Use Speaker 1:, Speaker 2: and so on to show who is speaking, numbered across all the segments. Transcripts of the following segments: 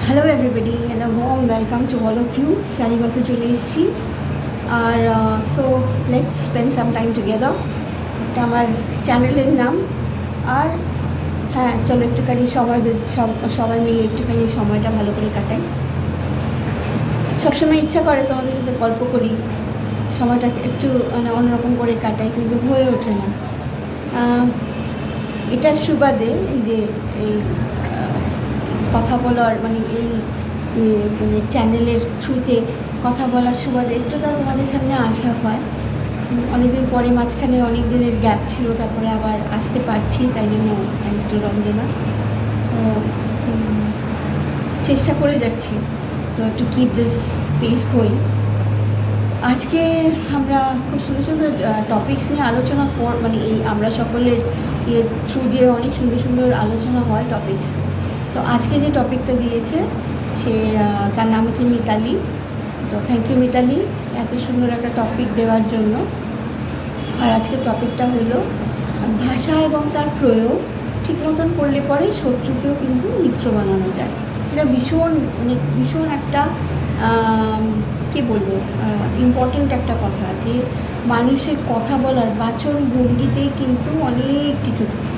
Speaker 1: Hello everybody and a warm welcome to all of you. শাড়ি বছর চলে এসেছি আর so let's spend some time together. এটা আমার চ্যানেলের নাম। আর হ্যাঁ, চলো একটুখানি সবাই মিলে একটুখানি সময়টা ভালো করে কাটাই। সবসময় ইচ্ছা করে তোমাদের সাথে গল্প করি, সময়টাকে একটু মানে অন্যরকম করে কাটাই, কিন্তু হয়ে ওঠে না। এটার সুবাদে যে এই কথা বলার মানে এই মানে চ্যানেলের থ্রুতে কথা বলার সুবাদে একটু তো তোমাদের সামনে আসা হয়। অনেকদিন পরে মাঝখানে অনেক দিনের গ্যাপ ছিল, তারপরে আবার আসতে পারছি, তাই জন্য থ্যাংকস টু রঞ্জনা। তো চেষ্টা করে যাচ্ছি তো to keep this pace going. আজকে আমরা খুব সুন্দর সুন্দর টপিকস নিয়ে আলোচনা মানে এই আমরা সকলের থ্রু দিয়ে অনেক সুন্দর সুন্দর আলোচনা হয় টপিকস। তো আজকে যে টপিকটা দিয়েছে তার নাম হচ্ছে মিতালি। তো থ্যাংক ইউ মিতালি এত সুন্দর একটা টপিক দেওয়ার জন্য। আর আজকের টপিকটা হলো ভাষা এবং তার প্রয়োগ ঠিক মতন করলে পরে শত্রুকেও কিন্তু মিত্র বানানো যায়। এটা ভীষণ একটা কী বলবো ইম্পর্ট্যান্ট একটা কথা, যে মানুষের কথা বলার বাচন ভঙ্গিতেই কিন্তু অনেক কিছু থাকে।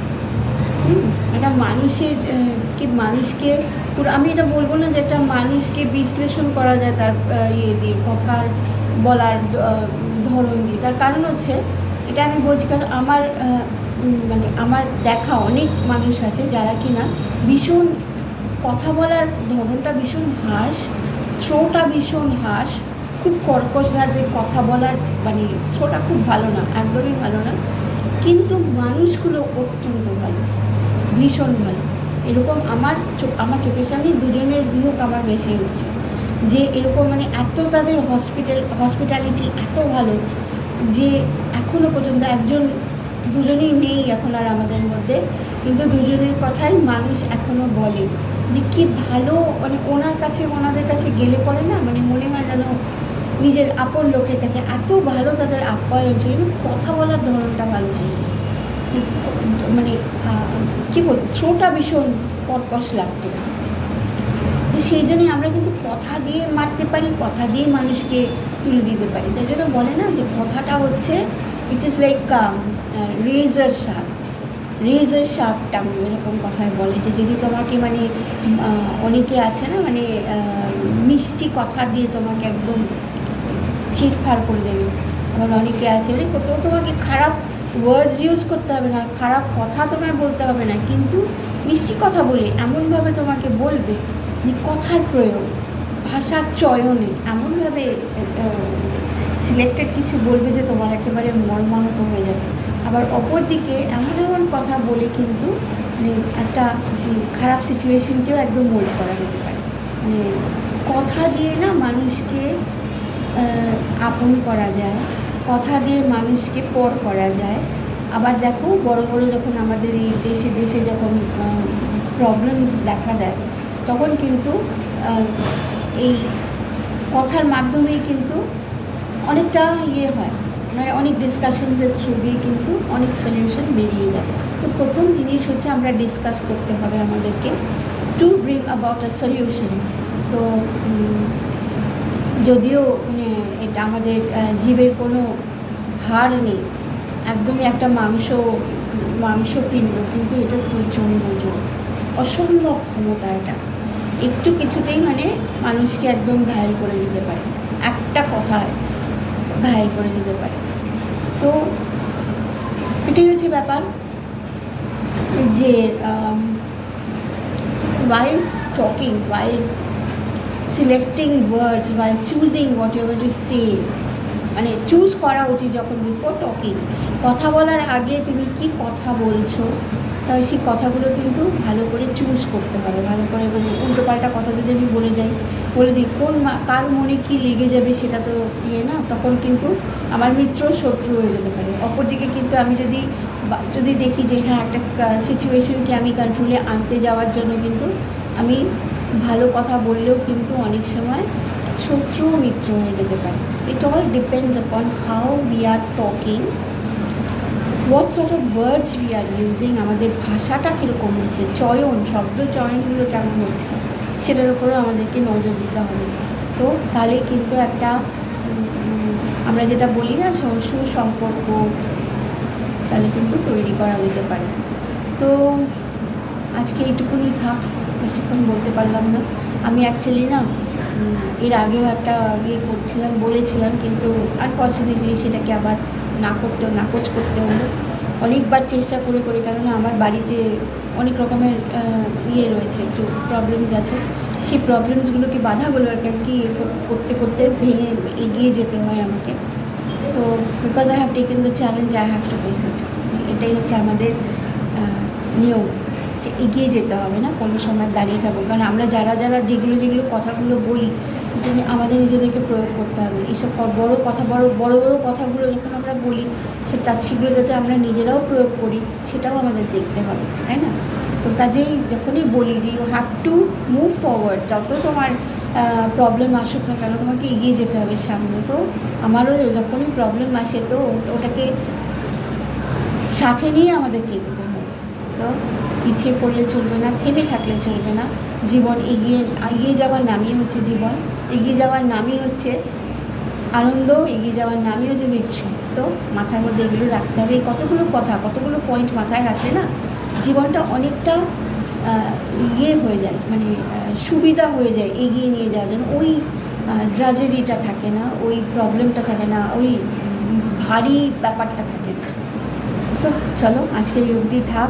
Speaker 1: এটা মানুষকে পুরো, আমি এটা বলবো না যে একটা মানুষকে বিশ্লেষণ করা যায় তার দিয়ে কথার বলার ধরন দিয়ে। তার কারণ হচ্ছে এটা আমি বলছি কারণ আমার দেখা অনেক মানুষ আছে যারা কিনা ভীষণ কথা বলার ধরনটা ভীষণ হার্শ, থ্রোটা ভীষণ হার্শ, খুব কর্কশভাবে কথা বলার মানে থ্রোটা খুব ভালো না, একদমই ভালো না, কিন্তু মানুষগুলো অত্যন্ত ভালো, ভীষণ ভালো। এরকম আমার চোখের সামনে দুজনের মুখ আমার বেশি উঠছে, যে এরকম মানে এত তাদের হসপিটালিটি এত ভালো যে এখনও পর্যন্ত দুজনেই নেই এখন আর আমাদের মধ্যে, কিন্তু দুজনের কথাই মানুষ এখনও বলে যে কি ভালো, মানে ওনাদের কাছে গেলে পরে না মানে মনে হয় যেন নিজের আপন লোকের কাছে, এত ভালো তাদের আপ্যায়ন ছিল, কিন্তু কথা বলার ধরনটা ভালো ছিল, মানে কী বলবো থ্রোটা ভীষণ কর্কশ লাগতো। তো সেই জন্যই আমরা কিন্তু কথা দিয়ে মারতে পারি, কথা দিয়ে মানুষকে তুলে দিতে পারি। তাই জন্য বলে না যে কথাটা হচ্ছে it is like razor sharp tongue, এরকম কথায় বলে যে যদি তোমাকে মানে অনেকে আছে না মানে মিষ্টি কথা দিয়ে তোমাকে একদম চিরফার করে দেবে, আবার অনেকে আছে মানে কোথাও তোমাকে খারাপ ওয়ার্ডস ইউজ করতে হবে না, খারাপ কথা তোমার বলতে হবে না, কিন্তু মিষ্টি কথা বলে এমনভাবে তোমাকে বলবে যে কথার প্রয়োগ, ভাষার চয়নে এমনভাবে সিলেক্টেড কিছু বলবে যে তোমার একেবারে মর্মাহত হয়ে যাবে। আবার অপর দিকে এমন কথা বলে কিন্তু মানে একটা খারাপ সিচুয়েশনকেও একদম মোল্ড করা যেতে পারে। মানে কথা দিয়ে না মানুষকে আপন করা যায়, কথা দিয়ে মানুষকে পর করা যায়। আবার দেখো বড় বড় যখন আমাদের এই দেশে যখন প্রবলেমস দেখা দেয়, তখন কিন্তু এই কথার মাধ্যমেই কিন্তু অনেকটা হয়, মানে অনেক ডিসকাশনসের থ্রু দিয়ে কিন্তু অনেক সলিউশন বেরিয়ে যায়। তো প্রথম জিনিস হচ্ছে আমরা ডিসকাস করতে হবে আমাদেরকে to bring about a solution. তো যদিও এটা আমাদের জীবের কোনো হাড় নেই, একদমই একটা মাংসপিণ্ড, কিন্তু এটা প্রচণ্ড জোর, অসম্ভব ক্ষমতা। এটা একটু কিছুতেই মানে মানুষকে একদম ঘায়েল করে দিতে পারে, একটা কথায় ঘায়েল করে দিতে পারে। তো এটাই হচ্ছে ব্যাপার যে while talking, while selecting words, while choosing what you are going to say, মানে চুজ করা উচিত যখন বিফোর টকিং, কথা বলার আগে তুমি কি কথা বলছো, তাই সেই কথাগুলো কিন্তু ভালো করে চুজ করতে হবে, ভালো করে। মানে উল্টোপাল্টা কথা যদি আমি বলে দিই কার মনে কি লেগে যাবে সেটা তো না, তখন কিন্তু আমার মিত্র শত্রু হয়ে যেতে পারে। অপরদিকে কিন্তু আমি যদি দেখি যে হ্যাঁ একটা সিচুয়েশনকে আমি কন্ট্রোলে আনতে যাওয়ার জন্য কিন্তু আমি ভালো কথা বললেও কিন্তু অনেক সময় শত্রু মিত্র হয়ে যেতে পারে। It all depends upon how we are talking, what sort of words we are using, আমাদের ভাষাটা কীরকম হচ্ছে, শব্দ চয়নগুলো কেমন হচ্ছে, সেটার উপরেও আমাদেরকে নজর দিতে হবে। তো তাহলে কিন্তু একটা আমরা যেটা বলি না সুসম্পর্ক তাহলে কিন্তু তৈরি করা যেতে পারে। তো আজকে এইটুকুনি থাক, বেশিক্ষণ বলতে পারলাম না। আমি অ্যাকচুয়ালি না এর আগেও একটা বলেছিলাম, কিন্তু আনফর্চুনেটলি সেটাকে আবার নাকচ করতে হলো। অনেকবার চেষ্টা করে, কারণ আমার বাড়িতে অনেক রকমের রয়েছে, একটু প্রবলেমস আছে। সেই প্রবলেমসগুলোকে বাধাগুলো আর কি করতে ভেঙে এগিয়ে যেতে হয় আমাকে। তো because I have taken the challenge, I have to face it. এটাই হচ্ছে আমাদের নিয়ম, যে এগিয়ে যেতে হবে না, কোনো সময় দাঁড়িয়ে থাকবো। কারণ আমরা যারা যেগুলো কথাগুলো বলি, সেটা আমাদের নিজেদেরকে প্রয়োগ করতে হবে। এইসব বড় কথাগুলো যখন আমরা বলি, সেগুলো যাতে আমরা নিজেরাও প্রয়োগ করি, সেটাও আমাদের দেখতে হবে, তাই না? তো কাজেই যখনই বলি যে you have to move forward, যত তোমার প্রবলেম আসুক না কেন, তোমাকে এগিয়ে যেতে হবে সামনে। তো আমারও যখনই প্রবলেম আসে, তো ওটাকে সাথে নিয়ে আমাদেরকে এগোতে হবে। তো পিছিয়ে পড়লে চলবে না, থেমে থাকলে চলবে না। জীবন এগিয়ে যাওয়ার নামই হচ্ছে জীবন, এগিয়ে যাওয়ার নামই হচ্ছে আনন্দ, এগিয়ে যাওয়ার নামই হচ্ছে ভিক্টরি। তো মাথার মধ্যে এগুলো রাখতে হবে। কতগুলো পয়েন্ট মাথায় রাখলে না জীবনটা অনেকটা হয়ে যায়, মানে সুবিধা হয়ে যায় এগিয়ে নিয়ে যাওয়ার জন্য। ওই ট্র্যাজেডিটা থাকে না, ওই প্রবলেমটা থাকে না, ওই ভারী ব্যাপারটা থাকে না। তো চলো আজকে এই অবধি থাক,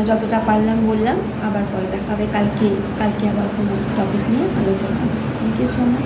Speaker 1: যতটা পারলাম বললাম। আবার পরে দেখা হবে কালকে আবার কোনো টপিক নিয়ে আলোচনা। Thank you so much.